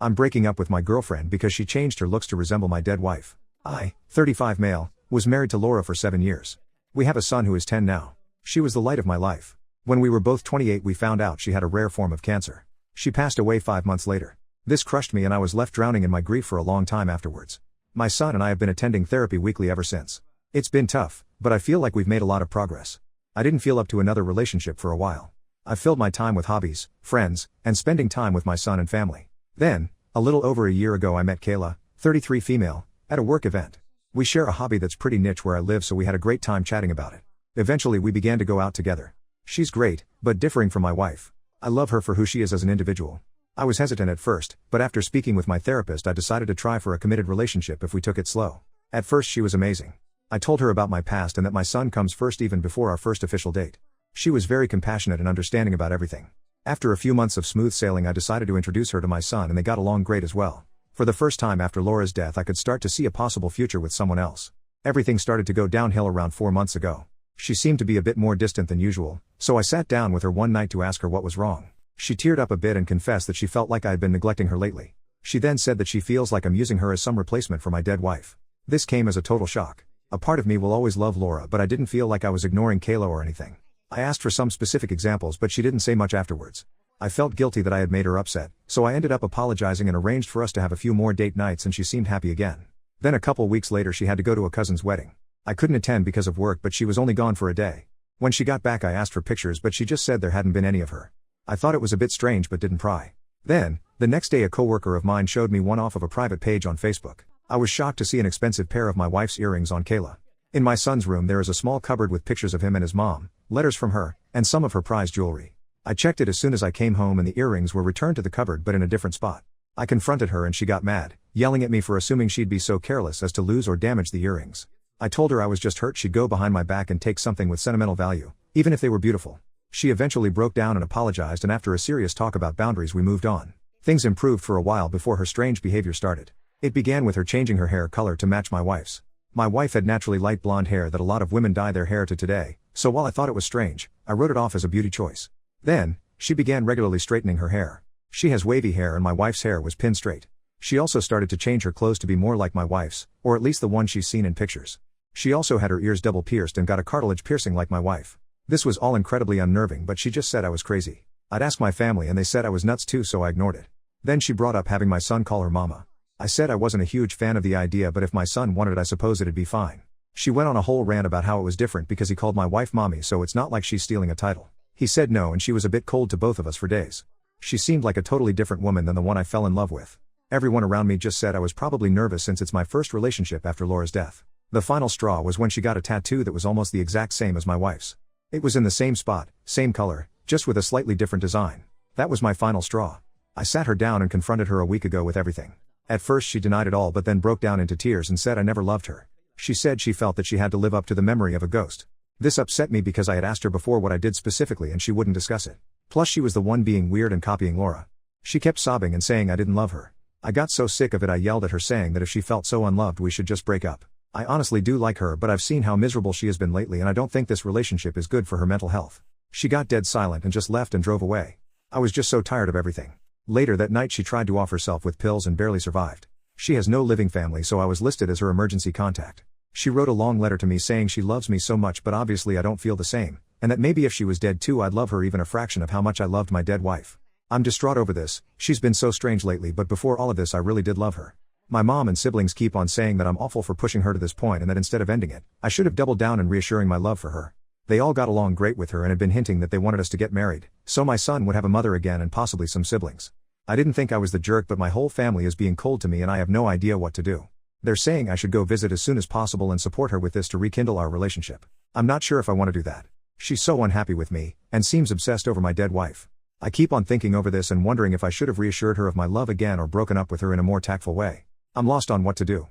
I'm breaking up with my girlfriend because she changed her looks to resemble my dead wife. I, 35 male, was married to Laura for 7 years. We have a son who is 10 now. She was the light of my life. When we were both 28 we found out she had a rare form of cancer. She passed away 5 months later. This crushed me and I was left drowning in my grief for a long time afterwards. My son and I have been attending therapy weekly ever since. It's been tough, but I feel like we've made a lot of progress. I didn't feel up to another relationship for a while. I've filled my time with hobbies, friends, and spending time with my son and family. Then, a little over a year ago I met Kayla, 33 female, at a work event. We share a hobby that's pretty niche where I live, so we had a great time chatting about it. Eventually we began to go out together. She's great, but differing from my wife. I love her for who she is as an individual. I was hesitant at first, but after speaking with my therapist I decided to try for a committed relationship if we took it slow. At first she was amazing. I told her about my past and that my son comes first even before our first official date. She was very compassionate and understanding about everything. After a few months of smooth sailing I decided to introduce her to my son and they got along great as well. For the first time after Laura's death I could start to see a possible future with someone else. Everything started to go downhill around 4 months ago. She seemed to be a bit more distant than usual, so I sat down with her one night to ask her what was wrong. She teared up a bit and confessed that she felt like I had been neglecting her lately. She then said that she feels like I'm using her as some replacement for my dead wife. This came as a total shock. A part of me will always love Laura, but I didn't feel like I was ignoring Kayla or anything. I asked for some specific examples but she didn't say much afterwards. I felt guilty that I had made her upset, so I ended up apologizing and arranged for us to have a few more date nights and she seemed happy again. Then a couple weeks later she had to go to a cousin's wedding. I couldn't attend because of work but she was only gone for a day. When she got back I asked for pictures but she just said there hadn't been any of her. I thought it was a bit strange but didn't pry. Then, the next day a coworker of mine showed me one off of a private page on Facebook. I was shocked to see an expensive pair of my wife's earrings on Kayla. In my son's room there is a small cupboard with pictures of him and his mom, letters from her, and some of her prized jewelry. I checked it as soon as I came home and the earrings were returned to the cupboard but in a different spot. I confronted her and she got mad, yelling at me for assuming she'd be so careless as to lose or damage the earrings. I told her I was just hurt she'd go behind my back and take something with sentimental value, even if they were beautiful. She eventually broke down and apologized and after a serious talk about boundaries we moved on. Things improved for a while before her strange behavior started. It began with her changing her hair color to match my wife's. My wife had naturally light blonde hair that a lot of women dye their hair to today, so while I thought it was strange, I wrote it off as a beauty choice. Then, she began regularly straightening her hair. She has wavy hair and my wife's hair was pin straight. She also started to change her clothes to be more like my wife's, or at least the one she's seen in pictures. She also had her ears double pierced and got a cartilage piercing like my wife. This was all incredibly unnerving but she just said I was crazy. I'd asked my family and they said I was nuts too so I ignored it. Then she brought up having my son call her mama. I said I wasn't a huge fan of the idea but if my son wanted it I suppose it'd be fine. She went on a whole rant about how it was different because he called my wife mommy so it's not like she's stealing a title. He said no and she was a bit cold to both of us for days. She seemed like a totally different woman than the one I fell in love with. Everyone around me just said I was probably nervous since it's my first relationship after Laura's death. The final straw was when she got a tattoo that was almost the exact same as my wife's. It was in the same spot, same color, just with a slightly different design. That was my final straw. I sat her down and confronted her a week ago with everything. At first she denied it all but then broke down into tears and said I never loved her. She said she felt that she had to live up to the memory of a ghost. This upset me because I had asked her before what I did specifically and she wouldn't discuss it. Plus she was the one being weird and copying Laura. She kept sobbing and saying I didn't love her. I got so sick of it I yelled at her saying that if she felt so unloved we should just break up. I honestly do like her but I've seen how miserable she has been lately and I don't think this relationship is good for her mental health. She got dead silent and just left and drove away. I was just so tired of everything. Later that night she tried to off herself with pills and barely survived. She has no living family so I was listed as her emergency contact. She wrote a long letter to me saying she loves me so much but obviously I don't feel the same, and that maybe if she was dead too I'd love her even a fraction of how much I loved my dead wife. I'm distraught over this, she's been so strange lately but before all of this I really did love her. My mom and siblings keep on saying that I'm awful for pushing her to this point and that instead of ending it, I should have doubled down in reassuring my love for her. They all got along great with her and had been hinting that they wanted us to get married, so my son would have a mother again and possibly some siblings. I didn't think I was the jerk but my whole family is being cold to me and I have no idea what to do. They're saying I should go visit as soon as possible and support her with this to rekindle our relationship. I'm not sure if I want to do that. She's so unhappy with me, and seems obsessed over my dead wife. I keep on thinking over this and wondering if I should have reassured her of my love again or broken up with her in a more tactful way. I'm lost on what to do.